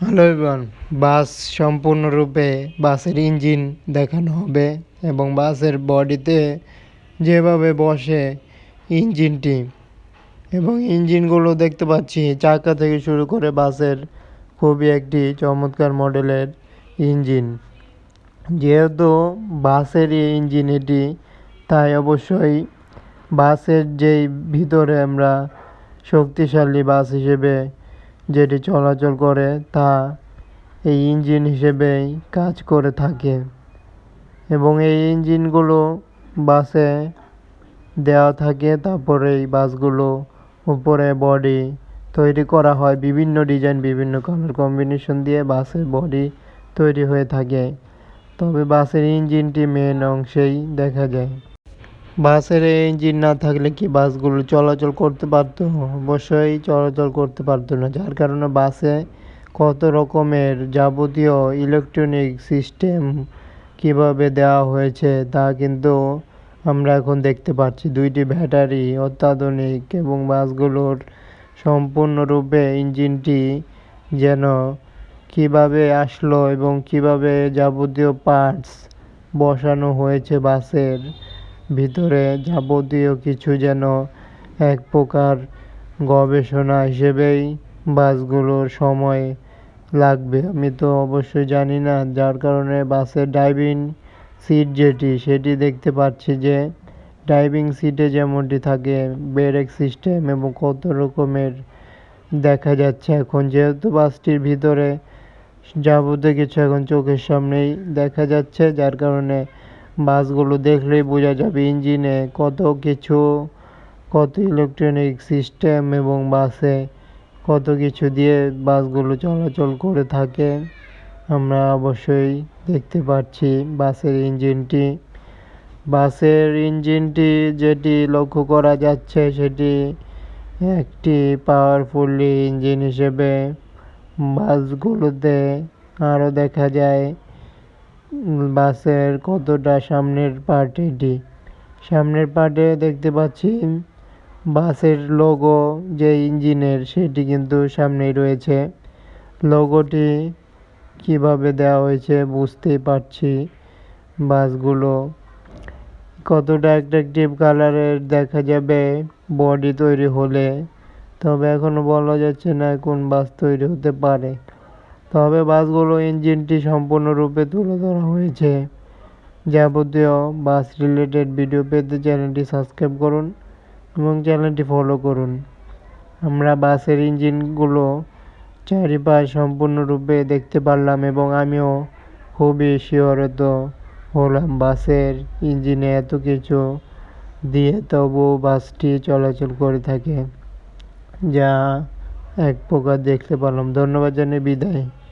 Hello everyone, বাস সম্পূর্ণরূপে বাসের engine দেখানো হবে এবং বাসের বডিতে যেভাবে বসে ইঞ্জিনটি এবং ইঞ্জিনগুলো দেখতে পাচ্ছি চাকা থেকে শুরু করে বাসের খুবই একটি চমৎকার মডেলের ইঞ্জিন। যেহেতু বাসের ইঞ্জিন এটি, তাই অবশ্যই বাসের যেই ভিতরে আমরা শক্তিশালী বাস হিসেবে যেটি চলাচল করে তা এই ইঞ্জিন হিসেবেই কাজ করে থাকে এবং এই ইঞ্জিনগুলো বাসে দেওয়া থাকে। তারপরে এই বাসগুলো উপরে বডি তৈরি করা হয় বিভিন্ন ডিজাইন, বিভিন্ন কালার কম্বিনেশন দিয়ে বাসের বডি তৈরি হয়ে থাকে। তবে বাসের ইঞ্জিনটি মেন অংশেই দেখা যায়। বাসের ইঞ্জিন না থাকলে কি বাসগুলো চলাচল করতে পারতো? অবশ্যই চলাচল করতে পারতো না, যার কারণে বাসে কত রকমের যাবতীয় ইলেকট্রনিক সিস্টেম কিভাবে দেওয়া হয়েছে তা কিন্তু আমরা এখন দেখতে পাচ্ছি। 2টি ব্যাটারি অত্যাধুনিক এবং বাসগুলোর সম্পূর্ণরূপে ইঞ্জিনটি যেন কিভাবে আসলো এবং কিভাবে যাবতীয় পার্টস বসানো হয়েছে বাসের ভিতরে, যাবতীয় কিছু যেন এক প্রকার গবেষণা হিসেবেই বাসগুলোর সময় লাগবে। আমি তো অবশ্যই জানি না, যার কারণে বাসের ড্রাইভিং সিট সেটি দেখতে পাচ্ছি যে ড্রাইভিং সিটে যেমনটি থাকে ব্রেক সিস্টেম এবং কত রকমের দেখা যাচ্ছে এখন। যেহেতু বাসটির ভিতরে যাবতীয় কিছু এখন চোখের সামনেই দেখা যাচ্ছে, যার কারণে বাসগুলো দেখলেই বোঝা যাবে ইঞ্জিনে কত কিছু, কত ইলেকট্রনিক সিস্টেম এবং বাসে কত কিছু দিয়ে বাসগুলো চলাচল করে থাকে। আমরা অবশ্যই দেখতে পাচ্ছি বাসের ইঞ্জিনটি যেটি লক্ষ্য করা যাচ্ছে সেটি একটি পাওয়ারফুলি ইঞ্জিন হিসেবে বাসগুলোতে আরও দেখা যায়। বাসের কতটা সামনের পার্টে দেখতে পাচ্ছি বাসের লোগো যে ইঞ্জিনের সেটি কিন্তু সামনেই রয়েছে। লোগোটি কিভাবে দেওয়া হয়েছে বুঝতেই পারছি। বাসগুলো কতটা অ্যাট্রাকটিভ কালারের দেখা যাবে বডি তৈরি হলে, তবে এখনও বলা যাচ্ছে না কোন বাস তৈরি হতে পারে। তবে বাসগুলো ইঞ্জিনটি সম্পূর্ণরূপে তুলে ধরা হয়েছে। যাবতীয় বাস রিলেটেড ভিডিও পেতে চ্যানেলটি সাবস্ক্রাইব করুন এবং চ্যানেলটি ফলো করুন। আমরা বাসের ইঞ্জিনগুলো চারিপাশ সম্পূর্ণরূপে দেখতে পারলাম এবং আমিও খুবই শিহরিত হলাম বাসের ইঞ্জিনে এত কিছু দিয়ে তবু বাসটি চলাচল করে থাকে, যা এক প্রকার দেখতে পারলাম। ধন্যবাদ জানিয়ে বিদায়।